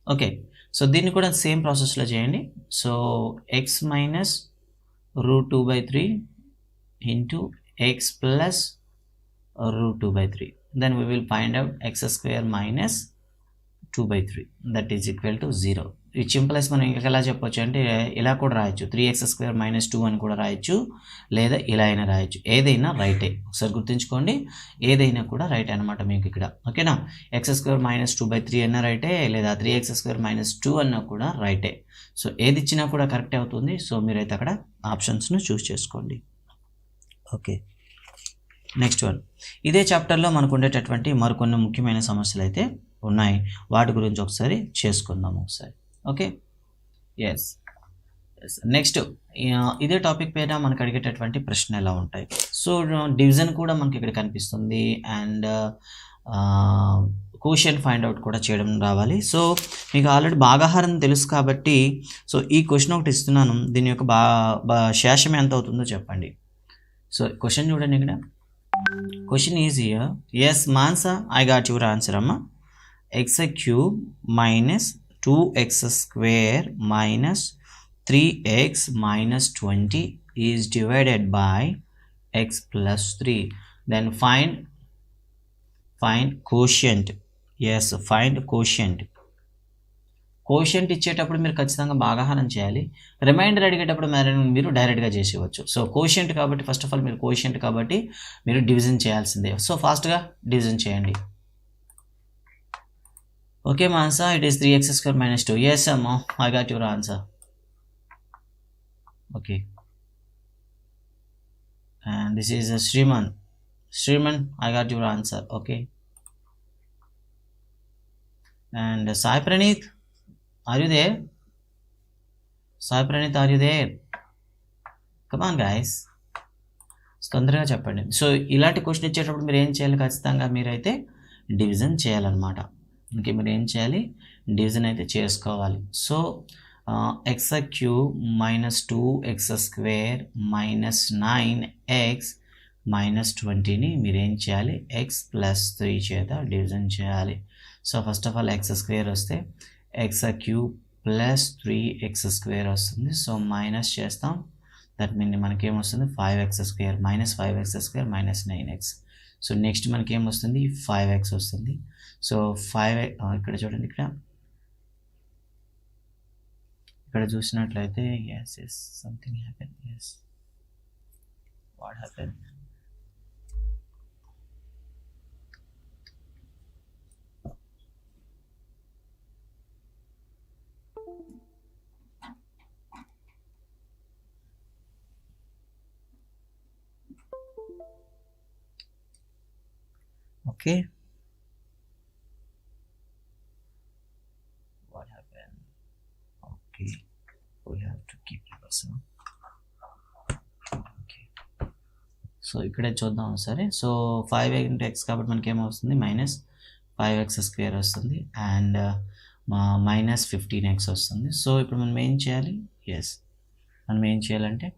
ఓకే సో దీన్ని కూడా సేమ్ ప్రాసెస్లో చేయండి. So x minus √2/3 into x plus √2/3. Then we will find out x² minus 2/3 that is equal to 0. Which implies మనం ఇంకా ఎలా చెప్పొచ్చు అంటే ఇలా కూడా రాయొచ్చు, 3x² మైనస్ 2 అని కూడా రాయొచ్చు, లేదా ఇలా అయినా రాయొచ్చు. ఏదైనా రైటే, ఒకసారి గుర్తుంచుకోండి, ఏదైనా కూడా రైట్ అనమాట మీకు ఇక్కడ. ఓకేనా? x² మైనస్ 2/3 అన్నా రైటే, లేదా 3x² మైనస్ 2 అన్నా కూడా రైటే. సో ఏది ఇచ్చినా కూడా కరెక్టే అవుతుంది. సో మీరైతే అక్కడ ఆప్షన్స్ను చూస్ చేసుకోండి. ఓకే నెక్స్ట్ వన్, ఇదే చాప్టర్లో మనకు ఉండేటటువంటి మరికొన్ని ముఖ్యమైన సమస్యలు అయితే ఉన్నాయి, వాటి గురించి ఒకసారి చేసుకుందాం ఒకసారి. ఓకే ఎస్ నెక్స్ట్ ఇదే టాపిక్ పైన మనకు అడిగేటటువంటి ప్రశ్న ఎలా ఉంటాయి. సో డివిజన్ కూడా మనకి ఇక్కడ కనిపిస్తుంది అండ్ క్వోషియంట్ ఫైండ్ అవుట్ కూడా చేయడం రావాలి. సో మీకు ఆల్రెడీ భాగాహారం తెలుసు కాబట్టి సో ఈ క్వశ్చన్ ఒకటి ఇస్తున్నాను, దీని యొక్క శేషం ఎంత అవుతుందో చెప్పండి. సో క్వశ్చన్ చూడండి, ఇక్కడ question is here. Yes Mansa, I got your answer అమ్మా. x³ minus 2x² minus 3x minus 20 is divided by x plus 3. Then find quotient. Yes find quotient. Quotient ఇచ్చేటప్పుడు మీరు ఖచ్చితంగా భాగాహారం చేయాలి. రిమైండర్ అడిగేటప్పుడు మీరు డైరెక్ట్గా చేసేవచ్చు. సో కోషియంట్ కాబట్టి ఫస్ట్ ఆఫ్ ఆల్ మీరు కోషియంట్ కాబట్టి మీరు డివిజన్ చేయాల్సిందే. సో ఫాస్ట్గా డివిజన్ చేయండి. Okay Mansa, it is 3x² minus 2. Yes అమ్మా, I got your answer. Okay, and this is Shriman, I got your answer. Okay, and Sai Praneeth, are you there? Sai Praneeth, are you there? Come on guys, తొందరగా చెప్పండి. So ఇలాంటి question ఇచ్చేటప్పుడు మీరు ఏం చేయాలి, ఖచ్చితంగా మీరైతే డివిజన్ చేయాలన్నమాట. ఇంకే మీరు ఏం చేయాలి, డివిజన్ అయితే చేసుకోవాలి. So x cube minus 2x² minus 9x minus 20ని మీరు ఏం చేయాలి, x+3 చేత డివిజన్ చేయాలి. So first of all x² వస్తే x³ ప్లస్ 3x² వస్తుంది. సో మైనస్ చేస్తాం, దట్ మీన్ మనకి ఏమొస్తుంది 5x² minus 5x² minus 9x. So next మనకి ఏమొస్తుంది 5x వస్తుంది. సో 5 ఇక్కడ చూడండి, ఇక్కడ చూసినట్లయితే yes something happen. Yes what happen? Okay, what happened? Okay, we have to keep the person. Okay, so ఇక్కడే చూద్దాం సరే. సో 5x కాబట్టి మనకి ఏమవుతుంది మైనస్ 5x² వస్తుంది అండ్ మైనస్ 15x వస్తుంది. సో ఇప్పుడు మనం ఏం చేయాలి, మనం ఏం చేయాలంటే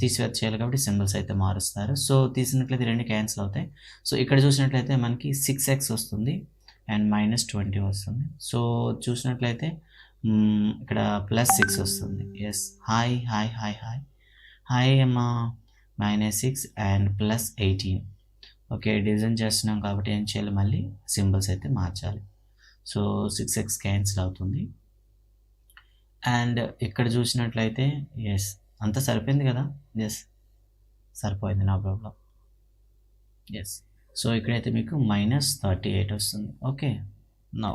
తీసివేత చేయాలి కాబట్టి సింబల్స్ అయితే మారుస్తారు. సో తీసినట్లయితే రెండు క్యాన్సిల్ అవుతాయి. సో ఇక్కడ చూసినట్లయితే మనకి 6x వస్తుంది అండ్ మైనస్ 20 వస్తుంది. సో చూసినట్లయితే ఇక్కడ +6 వస్తుంది. Yes hi hi hi hi hi అమ్మా, -6 అండ్ +18. ఓకే, డివిజన్ చేస్తున్నాం కాబట్టి ఏం చేయాలి, మళ్ళీ సింబల్స్ అయితే మార్చాలి. సో 6x క్యాన్సిల్ అవుతుంది అండ్ ఇక్కడ చూసినట్లయితే ఎస్ అంతా సరిపోయింది కదా. ఎస్ సరిపోయింది, నో ప్రాబ్లం. ఎస్ సో ఇక్కడైతే మీకు -38 వస్తుంది. ఓకే, నౌ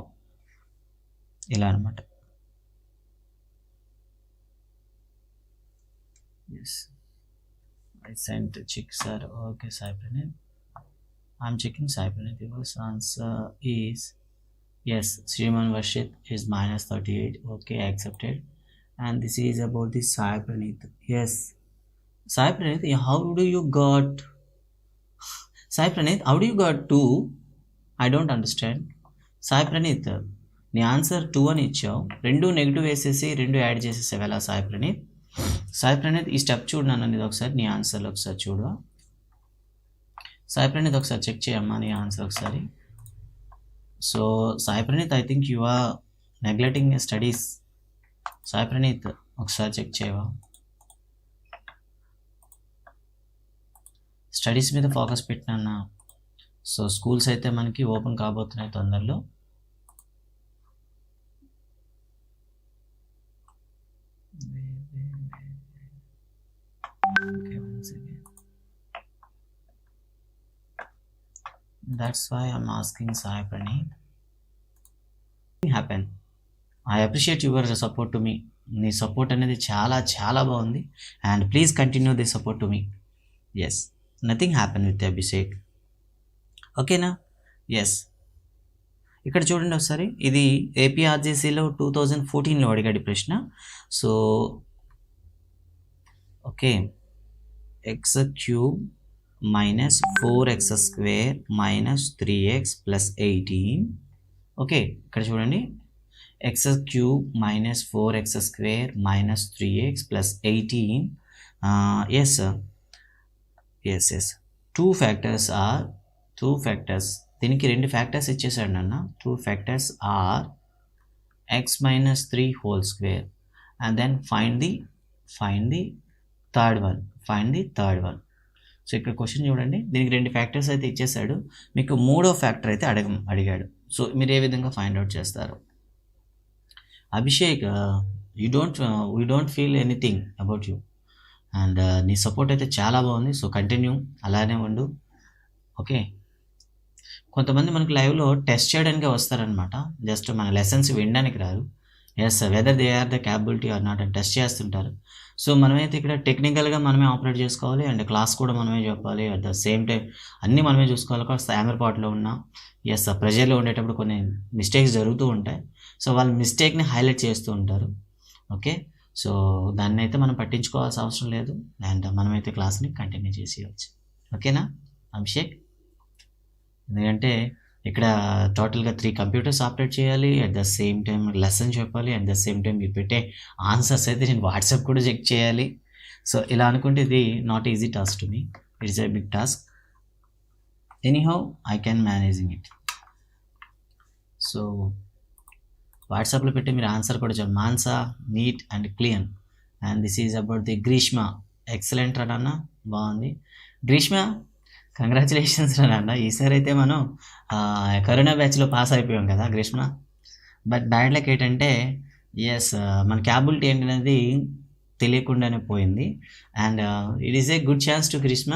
ఇలా అనమాట. Yes I sent check sir. Okay Sai Praneeth, I'm checking Sai Praneeth. Your answer is yes, Shriman Varshit is -38. Okay, accepted. And this is about the Sai Praneeth. Yes, Sai Praneeth, how do you got Sai Praneeth, how do you got 2? I don't understand. Sai Praneeth, నీ answer 2 అని ఇచ్చావు, రెండు negative వేసేసి రెండు add చేసేసావు ఎలా Sai Praneeth? Sai Praneeth, ఈ step చూడు నన్ను, ఇది ఒకసారి నీ ఆన్సర్లో ఒకసారి చూడు. Sai Praneeth ఒకసారి చెక్ చేయమ్మా నీ ఆన్సర్ ఒకసారి. So Sai Praneeth, I think you are neglecting your studies. Sai Praneeth, ఒకసారి చెక్ చేయవా? స్టడీస్ మీద ఫోకస్ పెట్టినా. సో స్కూల్స్ అయితే మనకి ఓపెన్ కాబోతున్నాయి తొందరలో. That's why I'm asking Sai Praneeth. Happen. I appreciate your support to me. నీ support అనేది చాలా చాలా బాగుంది and please continue the support to me. Yes, nothing happen with Abhishek. ఓకేనా? ఎస్, ఇక్కడ చూడండి ఒకసారి, ఇది ఏపీఆర్జేసీలో 2014లో అడిగాడు ప్రశ్న. So okay, x³ minus 4x² minus 3x plus 18. Okay, ఇక్కడ చూడండి, x³ minus 4x² minus 3x plus 18. yes, two factors. దీనికి రెండు ఫ్యాక్టర్స్ ఇచ్చేసాడు నాన్న. 2 factors are x minus 3 whole square and then find the third one. So ఇక్కడ question చూడండి, దీనికి రెండు ఫ్యాక్టర్స్ అయితే ఇచ్చేసాడు, మీకు మూడో ఫ్యాక్టర్ అయితే అడిగాడు. సో మీరు ఏ విధంగా ఫైండ్ అవుట్ చేస్తారు? Abhishek, we don't feel anything about you and నీ సపోర్ట్ అయితే చాలా బాగుంది. సో కంటిన్యూ, అలానే ఉండు. ఓకే, కొంతమంది మనకు లైవ్లో టెస్ట్ చేయడానికి వస్తారనమాట, జస్ట్ మన లెసన్స్ వినడానికి రారు. Yes whether they are the capability are not అని టెస్ట్ చేస్తుంటారు. సో మనమైతే ఇక్కడ టెక్నికల్గా మనమే ఆపరేట్ చేసుకోవాలి అండ్ క్లాస్ కూడా మనమే చెప్పాలి. అట్ ద సేమ్ టైం అన్నీ మనమే చూసుకోవాలి. కాస్త యామర్పాట్లో ఉన్నా ఎస్ ప్రెజర్లో ఉండేటప్పుడు కొన్ని మిస్టేక్స్ జరుగుతూ ఉంటాయి. సో వాళ్ళ మిస్టేక్ని హైలైట్ చేస్తూ ఉంటారు. ఓకే, సో దాన్ని అయితే మనం పట్టించుకోవాల్సిన అవసరం లేదు అండ్ మనమైతే క్లాస్ని కంటిన్యూ చేసేయచ్చు. ఓకేనా అభిషేక్? ఎందుకంటే ఇక్కడ టోటల్గా 3 కంప్యూటర్స్ ఆపరేట్ చేయాలి, at the same time lesson చెప్పాలి, అట్ ద సేమ్ టైం మీరు పెట్టే ఆన్సర్స్ అయితే నేను వాట్సాప్ కూడా చెక్ చేయాలి. సో ఇలా అనుకుంటే ఇది not easy task to me, it's a big task. Anyhow I can managing it. So వాట్సాప్లో పెట్టి మీరు ఆన్సర్ కూడా చెప్పండి. Mansa neat and clear and this is about the Greeshma. Excellent రా నాన్న, బాగుంది గ్రీష్మ, కంగ్రాచులేషన్స్ రా నాన్న. ఈసారి అయితే మనం కరోనా బ్యాచ్లో పాస్ అయిపోయాం కదా గ్రీష్మ. బట్ బ్యాడ్ లక్ ఏంటంటే ఎస్ మన క్యాపబిలిటీ ఏంటనేది తెలియకుండానే పోయింది and it is a good chance to Greeshma.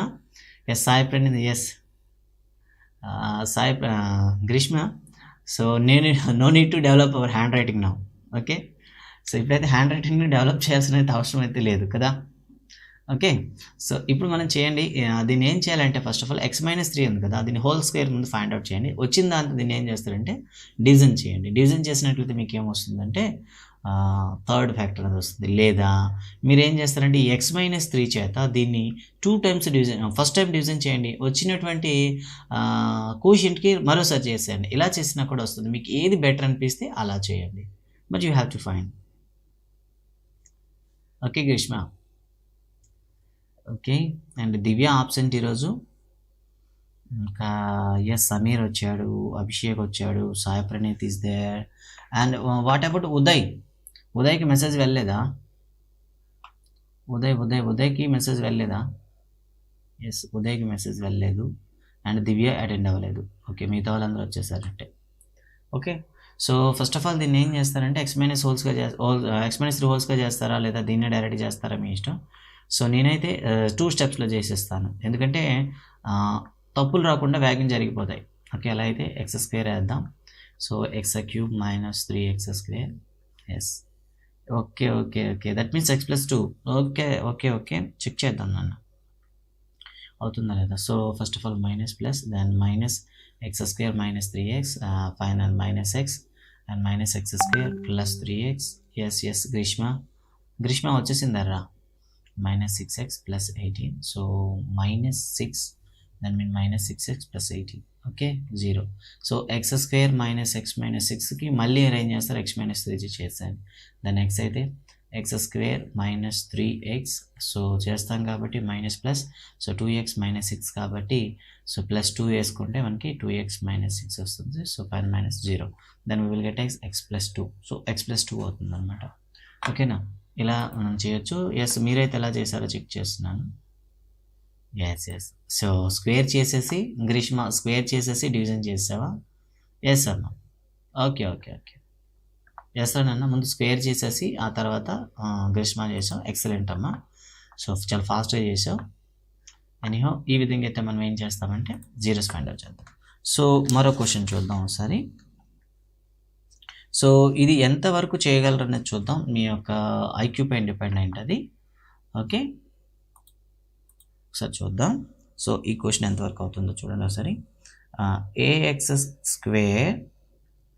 Yes Sai Praneeth, yes Sai Greeshma. So నేను no need to develop our handwriting now. Okay, so ఇప్పుడైతే హ్యాండ్ రైటింగ్ని డెవలప్ చేయాల్సిన అయితే అవసరం అయితే లేదు కదా. ఓకే, సో ఇప్పుడు మనం చేయండి. దీన్ని ఏం చేయాలంటే ఫస్ట్ ఆఫ్ ఆల్ x-3 ఉంది కదా, దీన్ని హోల్ స్క్వేర్ ముందు ఫైండ్ అవుట్ చేయండి. వచ్చిన దాంతో దీన్ని ఏం చేస్తారంటే డివిజన్ చేయండి. డివిజన్ చేసినట్లయితే మీకు ఏమొస్తుందంటే థర్డ్ ఫ్యాక్టర్ అది వస్తుంది. లేదా మీరు ఏం చేస్తారంటే ఈ x-3 చేత దీన్ని 2 times division, first time division చేయండి, వచ్చినటువంటి కోషియంట్కి మరోసారి చేసేయండి. ఇలా చేసినా కూడా వస్తుంది. మీకు ఏది బెటర్ అనిపిస్తే అలా చేయండి, but you have to find. Okay Greeshma. Okay, and Divya absent ఈరోజు. ఇంకా ఎస్ సమీర్ వచ్చాడు, అభిషేక్ వచ్చాడు, Sai Praneeth is there and what about Uday? ఉదయ్కి మెసేజ్ వెళ్ళలేదా? ఉదయ్కి మెసేజ్ వెళ్ళలేదా? ఎస్ ఉదయ్కి మెసేజ్ వెళ్ళలేదు అండ్ దివ్య అటెండ్ అవ్వలేదు. ఓకే, మిగతా వాళ్ళందరూ వచ్చేసారంటే. Okay, so first of all దీన్ని ఏం చేస్తారంటే x-3 హోల్స్గా చేస్తారా లేదా దీన్నే డైరెక్ట్ చేస్తారా మీ ఇష్టం. సో నేనైతే 2 స్టెప్స్లో చేసేస్తాను, ఎందుకంటే తప్పులు రాకుండా వేగం జరిగిపోతాయి. ఓకే, అలా అయితే x² వేద్దాం. So x³ - 3x². Yes okay that means x+2. Okay check చేద్దాం నాన్న అవుతుందా లేదా. So first of all minus plus then -x² - 3x final -x and -x² + 3x. Yes Greeshma వచ్చేసిందర్రా. -6x + 18. So -6 then mean -6x + 18. Okay 0. So x² - x - 6కి మళ్ళీ arrange చేస్తారు, x - 3 చేశాను. దాని x అయితే x² - 3x. సో చేస్తాం కాబట్టి మైనస్ ప్లస్, సో 2x - 6 కాబట్టి సో +2 వేసుకుంటే మనకి 2x - 6 వస్తుంది. సో పైన -0 then we will get x+2. So x+2 అవుతుంది అనమాట. ఓకేనా, ఇలా మనం చేయొచ్చు. ఎస్ మీరైతే ఎలా చేశారో చెక్ చేస్తున్నాను. ఎస్ సో స్క్వేర్ చేసేసి గ్రీష్మ స్క్వేర్ చేసేసి డివిజన్ చేసావా? ఎస్ అన్న. ఓకే చేస్తానన్న. ముందు స్క్వేర్ చేసేసి ఆ తర్వాత గ్రీష్మ చేసాం. ఎక్సలెంట్ అమ్మ. సో చాలా ఫాస్ట్గా చేసావు. ఎనీహో ఈ విధంగా అయితే మనం ఏం చేస్తామంటే జీరోస్ ఫైండ్ అవుట్ చేద్దాం. సో మరో క్వశ్చన్ చూద్దాం ఒకసారి. సో ఇది ఎంతవరకు చేయగలరు అనేది చూద్దాం. మీ యొక్క ఐక్యూ పైన డిపెండ్ అయింది అది. ఓకే ఒకసారి చూద్దాం. సో ఈ క్వశ్చన్ ఎంతవరకు అవుతుందో చూడండి ఒకసారి. ax²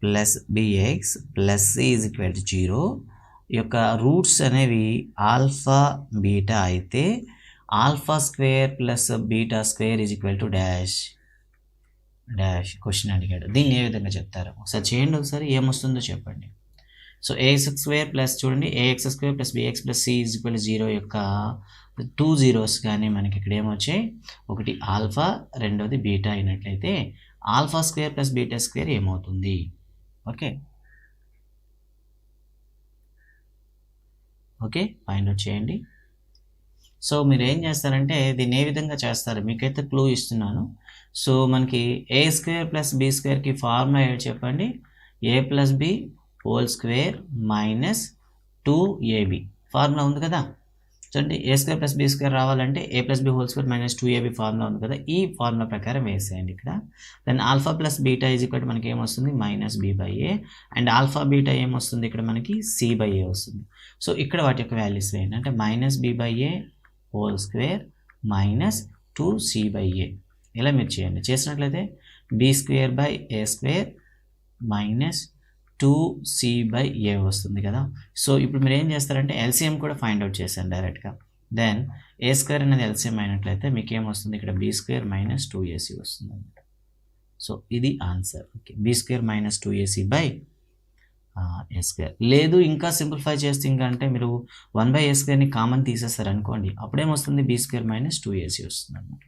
+ bx + c = 0 యొక్క రూట్స్ అనేవి ఆల్ఫా బీటా అయితే α² + β² డాష్ క్వశ్చన్ అడిగాడు. దీన్ని ఏ విధంగా చెప్తారు ఒకసారి చేయండి. ఒకసారి ఏమొస్తుందో చెప్పండి. సో ax² చూడండి, ax² + bx + c = 0 యొక్క 2 zeros కానీ మనకి ఇక్కడ ఏమొచ్చాయి, ఒకటి ఆల్ఫా రెండోది బీటా అయినట్లయితే α² + β² ఏమవుతుంది? ఓకే ఫైండ్ అవుట్ చేయండి. సో మీరు ఏం చేస్తారంటే దీన్ని ఏ విధంగా చేస్తారు మీకైతే క్లూ ఇస్తున్నాను. సో మనకి a² + b²కి ఫార్ములా ఏంటి చెప్పండి. a + b² - 2ab ఫార్ములా ఉంది కదా. చూడండి a square plus b square రావాలంటే a plus b whole square minus 2ab formula ఉంది కదా, ఈ ఫార్ములా ప్రకారం వేసేయండి ఇక్కడ. Then alpha plus beta is equal మనకి ఏమొస్తుంది minus b by a, and alpha beta ఏమొస్తుంది ఇక్కడ మనకి సి బై ఏ వస్తుంది. సో ఇక్కడ వాటి యొక్క వాల్యూస్ వేయండి, అంటే minus b by a whole square minus 2c by a, ఇలా మీరు చేయండి. చేసినట్లయితే b square by a square minus 2c by a వస్తుంది కదా. సో ఇప్పుడు మీరు ఏం చేస్తారంటే ఎల్సిఎం కూడా ఫైండ్ అవుట్ చేశాను డైరెక్ట్గా. దెన్ ఏ స్క్వేర్ అనేది ఎల్సిఎం అయినట్లయితే మీకు ఏమొస్తుంది ఇక్కడ బీ స్క్వేర్ మైనస్ 2ac వస్తుంది అనమాట. సో ఇది answer. Okay, b square minus 2ac by a square. లేదు ఇంకా సింప్లిఫై చేస్తే ఇంకా అంటే మీరు 1/a స్క్వేర్ని కామన్ తీసేస్తారు అనుకోండి, అప్పుడేమొస్తుంది బీ స్క్వేర్ మైనస్ 2ac వస్తుంది అనమాట.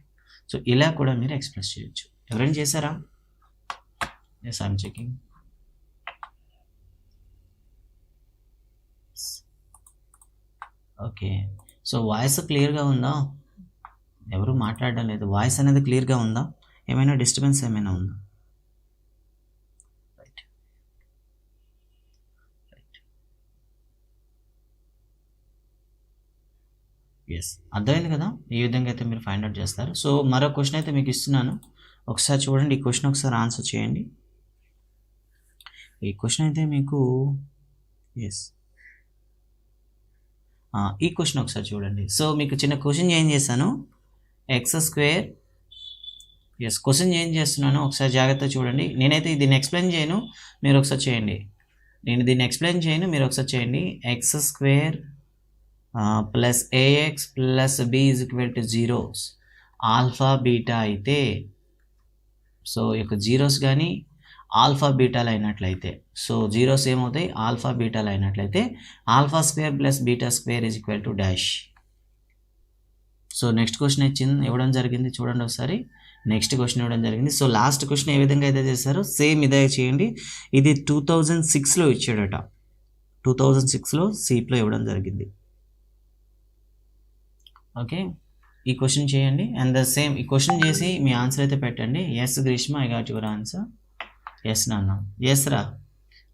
సో ఇలా కూడా మీరు ఎక్స్ప్రెస్ చేయొచ్చు. ఎవరైనా చేశారా? Yes, I'm checking. Okay, so voice క్లియర్గా ఉందా? ఎవరు మాట్లాడడం లేదు. వాయిస్ అనేది క్లియర్గా ఉందా? ఏమైనా డిస్టర్బెన్స్ ఏమైనా ఉందా? రైట్ రైట్, ఎస్, అర్థమైంది కదా ఈ విధంగా అయితే మీరు ఫైండ్ అవుట్ చేస్తారు. సో మరో క్వశ్చన్ అయితే మీకు ఇస్తున్నాను, ఒకసారి చూడండి. ఈ క్వశ్చన్ ఒకసారి ఆన్సర్ చేయండి. ఈ క్వశ్చన్ అయితే మీకు ఎస్, ఈ క్వశ్చన్ ఒకసారి చూడండి. సో మీకు చిన్న క్వశ్చన్ ఏం చేశాను, ఎక్స్ స్క్వేర్, ఎస్ క్వశ్చన్ ఏం చేస్తున్నాను ఒకసారి జాగ్రత్తగా చూడండి. నేనైతే దీన్ని ఎక్స్ప్లెయిన్ చేయను, మీరు ఒకసారి చేయండి. నేను దీన్ని ఎక్స్ప్లెయిన్ చేయను, మీరు ఒకసారి చేయండి. X square plus ax plus b is equal to zeros alpha beta అయితే, సో యొక్క జీరోస్ కానీ ఆల్ఫా బీటాలు అయినట్లయితే, సో జీరోస్ ఏమవుతాయి ఆల్ఫా బీటాలు అయినట్లయితే alpha square plus beta square is equal to dash. So next question ఇవ్వడం జరిగింది, చూడండి ఒకసారి. నెక్స్ట్ క్వశ్చన్ ఇవ్వడం జరిగింది. సో లాస్ట్ క్వశ్చన్ ఏ విధంగా అయితే చేశారో సేమ్ ఇదే చేయండి. ఇది 2006లో ఇచ్చాడట, 2006లో సీప్లో ఇవ్వడం జరిగింది. ఓకే, ఈ క్వశ్చన్ చేయండి అండ్ ద సేమ్ ఈ క్వశ్చన్ చేసి మీ ఆన్సర్ అయితే పెట్టండి. Yes Greeshma, I got your answer. Yes నాన్న, ఎస్ రా,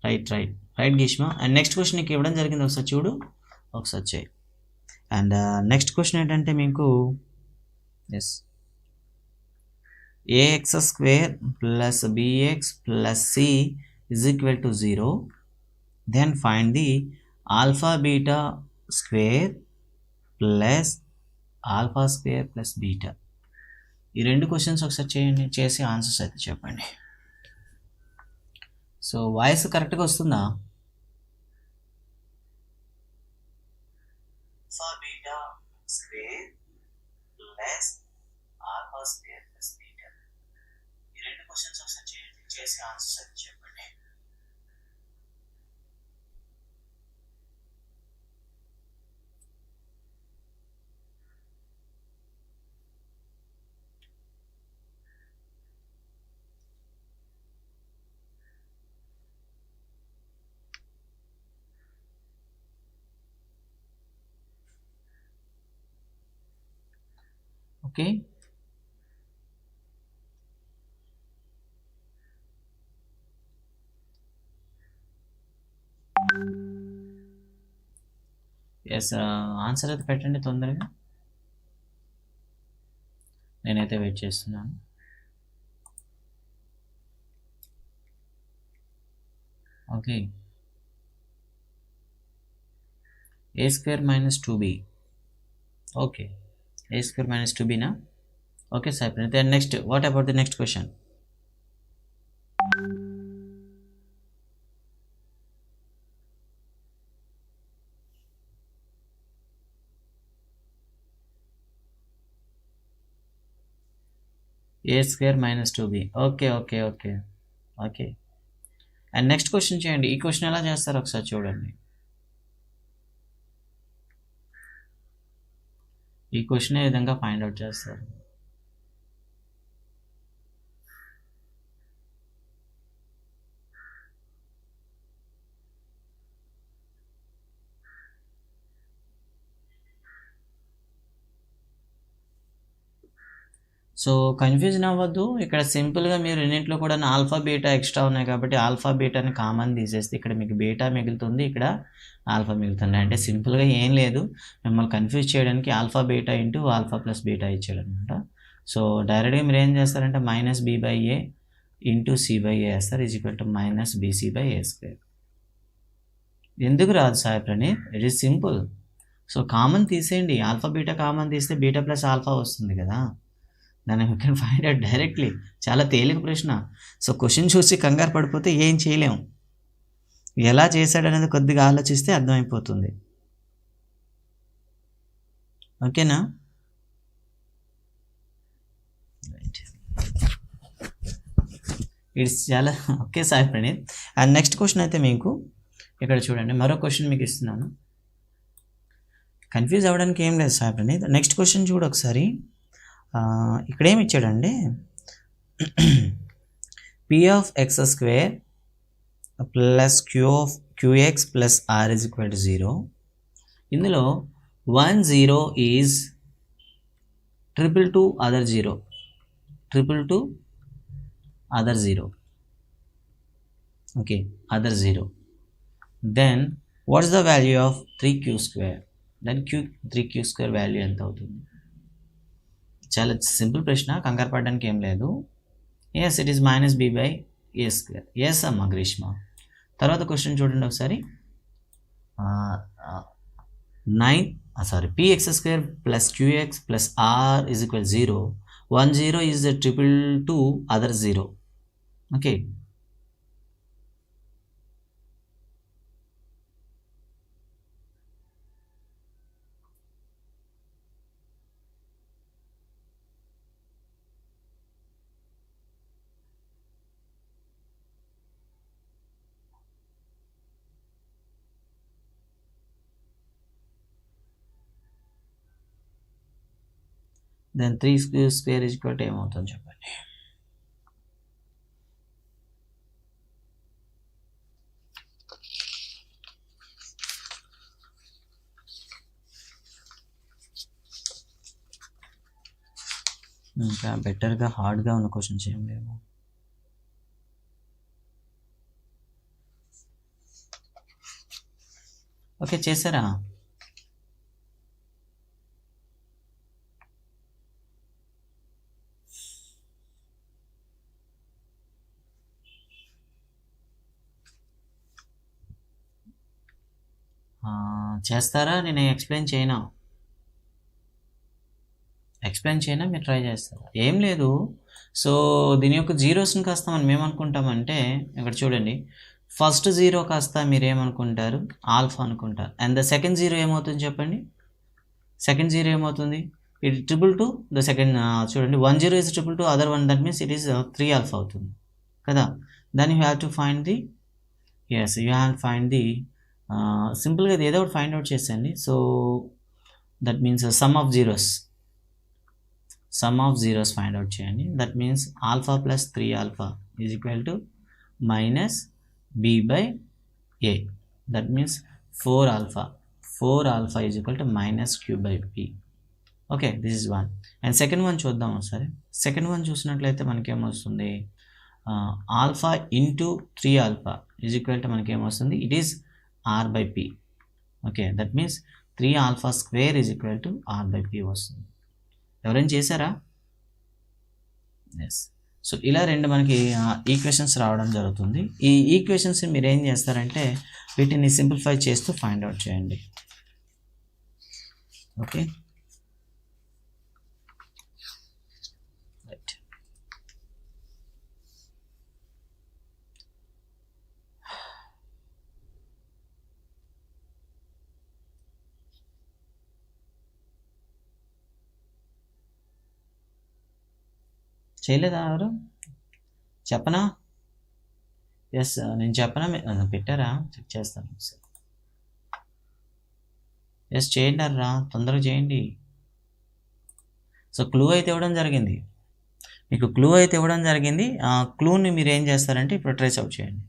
right right right Greeshma. And next question నీకు ఇవ్వడం జరిగింది, ఒకసారి చూడు, ఒకసారి చేయి. అండ్ నెక్స్ట్ క్వశ్చన్ ఏంటంటే మీకు yes ax square plus bx plus c is equal to 0, then find the alpha beta square plus alpha square plus beta. ఈ రెండు క్వశ్చన్స్ ఒకసారి చేయండి, చేసి ఆన్సర్స్ అయితే చెప్పండి. సో వాయిస్ కరెక్ట్గా వస్తుందా? Alpha beta square plus alpha square plus beta, ఈ రెండు క్వశ్చన్స్ ఒకసారి చేయండి, చేసి ఆన్సర్స్ అయితే చెప్పండి. ఓకే, ఎస్ ఆన్సర్ అయితే పెట్టండి తొందరగా, నేనైతే వెయిట్ చేస్తున్నాను. Okay, A square minus 2b. Okay, a square minus 2b na. Okay sir, then next, what about the next question? a square minus 2b. Okay okay okay okay. And next question చేయండి. ఈ question ఎలా చేస్తారో ఒకసారి చూడండి. ఈ question ఏ విధంగా find out చేస్తారు. So confusion అవ్వద్దు. ఇక్కడ సింపుల్గా మీరు రెండింటిలో కూడా ఆల్ఫా బీటా ఎక్స్ట్రా ఉన్నాయి కాబట్టి ఆల్ఫా బీటాని కామన్ తీసేస్తే ఇక్కడ మీకు బీటా మిగులుతుంది, ఇక్కడ ఆల్ఫా మిగులుతుంది. అంటే సింపుల్గా ఏం లేదు, మిమ్మల్ని కన్ఫ్యూజ్ చేయడానికి alpha beta into alpha plus beta ఇచ్చాడు అనమాట. సో డైరెక్ట్గా మీరు ఏం చేస్తారంటే minus b by a into c by a వేస్తారు, is equal to minus bc by a square. ఎందుకు రాదు Sai Praneeth? It is simple. So common తీసేయండి, ఆల్ఫా బీటా కామన్ తీస్తే బీటా ప్లస్ ఆల్ఫా వస్తుంది కదా, దాన్ని you can find out directly. చాలా తేలిక ప్రశ్న. సో క్వశ్చన్ చూసి కంగారు పడిపోతే ఏం చేయలేము. ఎలా చేశాడనేది కొద్దిగా ఆలోచిస్తే అర్థమైపోతుంది. ఓకేనా? ఇట్స్ చాలా okay Sai Praneeth. And next question అయితే మీకు ఇక్కడ చూడండి, మరో క్వశ్చన్ మీకు ఇస్తున్నాను. కన్ఫ్యూజ్ అవ్వడానికి ఏం లేదు సాయి ప్రణీత్. నెక్స్ట్ క్వశ్చన్ చూడు ఒకసారి. ఇక్కడ ఏమి ఇచ్చాడంటే p of x square plus qx plus r is equal to 0. ఇందులో 1 0 is 2 other 0, 2 other 0. Okay, other 0. Then what's the value of 3q square? Then 3q square value ఎంత అవుతుంది? చాలా సింపుల్ ప్రశ్న, కంగారు పడడానికి ఏం లేదు. Yes, it is minus b by a square. Yes అమ్మ గ్రీష్మ. తర్వాత క్వశ్చన్ చూడండి ఒకసారి. px square plus qx plus r is equal 0. 1 0 is 2 other 0. Okay, then 3q square is equal to ఏమవుతుంది చెప్పండి? ఇంకా బెటర్గా హార్డ్గా ఉన్న క్వశ్చన్స్ ఏం లేవు. ఓకే, చేశారా? చేస్తారా? నేను ఎక్స్ప్లెయిన్ చేయనా? మీరు ట్రై చేస్తారా? ఏం లేదు. సో దీని యొక్క జీరోస్ని కాస్త మనం ఏమనుకుంటామంటే, ఇక్కడ చూడండి, ఫస్ట్ 0 కాస్త మీరు ఏమనుకుంటారు? ఆల్ఫా అనుకుంటారు. అండ్ ద సెకండ్ 0 ఏమవుతుంది చెప్పండి? సెకండ్ 0 ఏమవుతుంది? ఇట్ 2 ద సెకండ్ చూడండి, 1 0 is 2 other 1, that means it is 3 alpha అవుతుంది కదా. Then you have to find the సింపుల్గా ఇది ఏదో ఒకటి ఫైండ్ అవుట్ చేసేయండి. So that means sum of zeros find out చేయండి. That means alpha plus 3 alpha is equal to minus b by a. That means 4 alpha is equal to minus q by b. Okay, this is 1. And second one చూద్దాం ఒకసారి. Second one చూసినట్లయితే మనకేమొస్తుంది? Alpha into 3 alpha is equal to మనకేమొస్తుంది? It is r by p. Okay, that means 3 alpha square is equal to r by p వస్తుంది. ఎవరైనా చేశారా? Yes. So ఇలా రెండు మనకి ఈక్వేషన్స్ రావడం జరుగుతుంది. ఈ ఈక్వేషన్స్ని మీరు ఏం చేస్తారంటే వీటిని సింప్లిఫై చేస్తూ ఫైండ్ అవుట్ చేయండి. Okay, right. చేయలేదా ఎవరు? చెప్పనా? ఎస్, నేను చెప్పనా? పెట్టారా? చెక్ చేస్తాను. ఎస్, చేయండి రా, తొందరగా చేయండి. సో క్లూ అయితే ఇవ్వడం జరిగింది, మీకు క్లూ అయితే ఇవ్వడం జరిగింది. ఆ క్లూని మీరు ఏం చేస్తారంటే ఇప్పుడు ట్రేస్ అవుట్ చేయండి.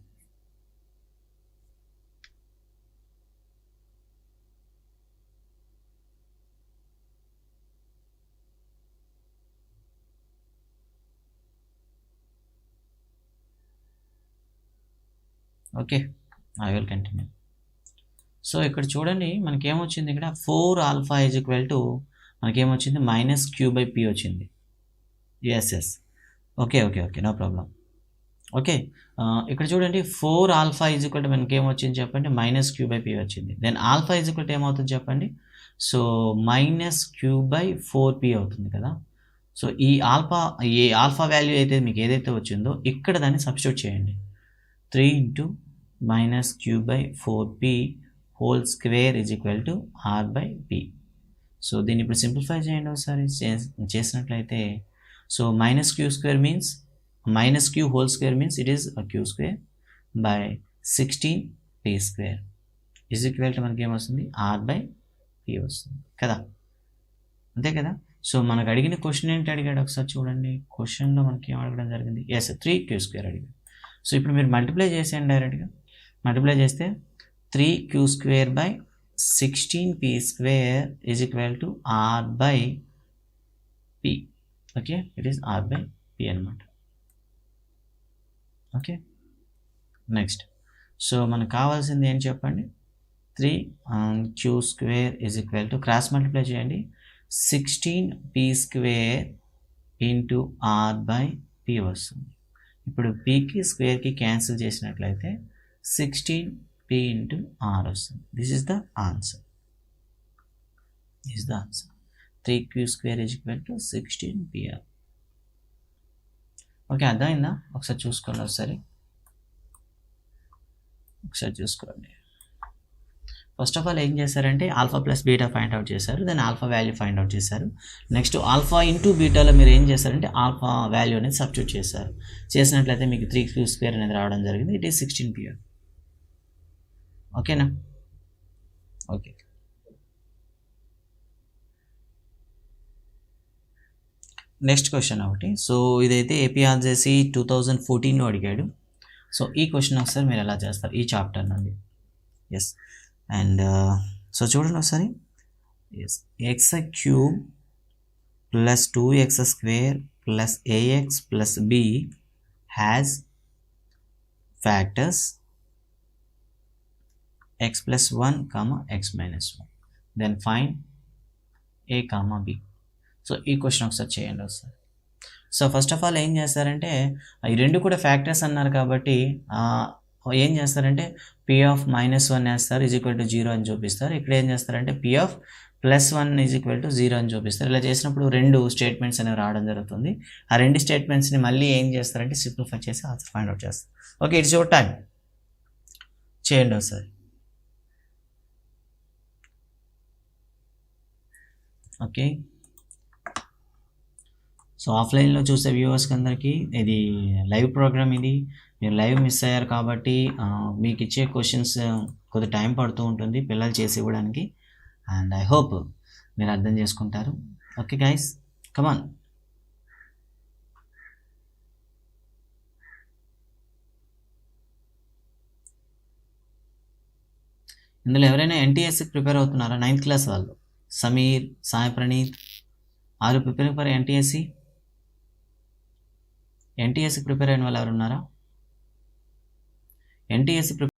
Okay, I will continue. So ఇక్కడ చూడండి మనకేమొచ్చింది, ఇక్కడ 4 ఆల్ఫా ఈజ్ ఈక్వల్ టు మనకేమొచ్చింది మైనస్ క్యూ బై పీ వచ్చింది. Yes okay, no problem. Okay, ఇక్కడ చూడండి 4 ఆల్ఫా ఈజ్ ఈక్వల్ టు మనకి ఏమొచ్చింది చెప్పండి, మైనస్ క్యూ బై పీ వచ్చింది. Then alpha is equal to ఏమవుతుంది చెప్పండి, so minus q by 4p అవుతుంది కదా. సో ఈ ఆల్ఫా వాల్యూ అయితే మీకు ఏదైతే వచ్చిందో ఇక్కడ దాన్ని సబ్స్టిట్యూట్ చేయండి. 3 into minus q by 4p whole square is equal to r by p. So దీన్ని ఇప్పుడు సింప్లిఫై చేయండి ఒకసారి. చేసినట్లయితే so minus q square means minus q whole square means it is a q square by 16p square is equal to మనకి ఏమొస్తుంది r by p వస్తుంది కదా, అంతే కదా. సో మనకు అడిగిన క్వశ్చన్ ఏంటి అడిగాడు ఒకసారి చూడండి. క్వశ్చన్లో మనకి ఏం అడగడం జరిగింది, ఎస్ 3q square అడిగాడు. సో ఇప్పుడు మీరు మల్టిప్లై చేసేయండి డైరెక్ట్గా. మల్టిప్లై చేస్తే 3q square by 16p square is equal to r by p. Okay, it is r by p అనమాట. ఓకే, నెక్స్ట్ సో మనకు కావాల్సింది ఏం చెప్పండి, 3q square is equal to cross multiply చేయండి, 16p square into r by p వస్తుంది. ఇప్పుడు పీకి స్క్వేర్కి క్యాన్సిల్ చేసినట్లయితే 16p ఇంటూ ఆర్ వస్తుంది. This is the answer. 3q square is equal to 16pr. Okay, అర్థమైందా? ఒకసారి చూసుకోండి. ఒకసారి చూసుకోండి. ఫస్ట్ ఆఫ్ ఆల్ ఏం చేశారంటే alpha plus beta find out చేశారు. Then alpha value find out చేశారు. నెక్స్ట్ ఆల్ఫా ఇంటూ బీటాలో మీరు ఏం చేశారంటే ఆల్ఫా వాల్యూ అనేది సబ్స్టిట్యూట్ చేశారు. చేసినట్లయితే మీకు 3q స్క్వేర్ అనేది రావడం జరిగింది. It is 16pr. ఓకేనా? ఓకే, నెక్స్ట్ క్వశ్చన్ ఒకటి. సో ఇదైతే ఏపీఆర్జేసీ 2014లో అడిగాడు. సో ఈ క్వశ్చన్ ఒకసారి మీరు ఎలా చేస్తారు ఈ చాప్టర్ నుండి. ఎస్, అండ్ సో చూడండి ఒకసారి. Yes, x cube plus 2x square plus ax plus b has factors x plus 1, x minus 1. Then find a, b. So ఈ క్వశ్చన్ ఒకసారి చేయండి ఒకసారి. సో ఫస్ట్ ఆఫ్ ఆల్ ఏం చేస్తారంటే ఈ రెండు కూడా ఫ్యాక్టర్స్ అన్నారు కాబట్టి ఏం చేస్తారంటే p ఆఫ్ -1 వేస్తారు ఈజ్ ఈక్వల్ టు 0 అని చూపిస్తారు. ఇక్కడ ఏం చేస్తారంటే p of +1 is equal to 0 అని చూపిస్తారు. ఇలా చేసినప్పుడు రెండు స్టేట్మెంట్స్ అనేవి రావడం జరుగుతుంది. ఆ రెండు స్టేట్మెంట్స్ని మళ్ళీ ఏం చేస్తారంటే సింప్లిఫై చేసి ఆన్సర్ ఫైండ్ అవుట్ చేస్తారు. Okay, it's your time. చేయండి ఒకసారి. ఓకే, సో ఆఫ్లైన్లో చూసే వ్యూవర్స్కి అందరికీ ఇది లైవ్ ప్రోగ్రామ్. ఇది మీరు లైవ్ మిస్ అయ్యారు కాబట్టి మీకు ఇచ్చే క్వశ్చన్స్ కొద్ది టైం పడుతూ ఉంటుంది పిల్లలు చేసి ఇవ్వడానికి. అండ్ ఐ హోప్ మీరు అర్థం చేసుకుంటారు. Okay guys, come on. ఇందులో ఎవరైనా ఎన్టీఎస్కి ప్రిపేర్ అవుతున్నారా? 9th క్లాస్ వాళ్ళు Sameer, Sai Praneeth, are you preparing for NTSC? NTSC prepare అయిన వాళ్ళు ఎవరు ఉన్నారా? ఎన్టీఎస్సి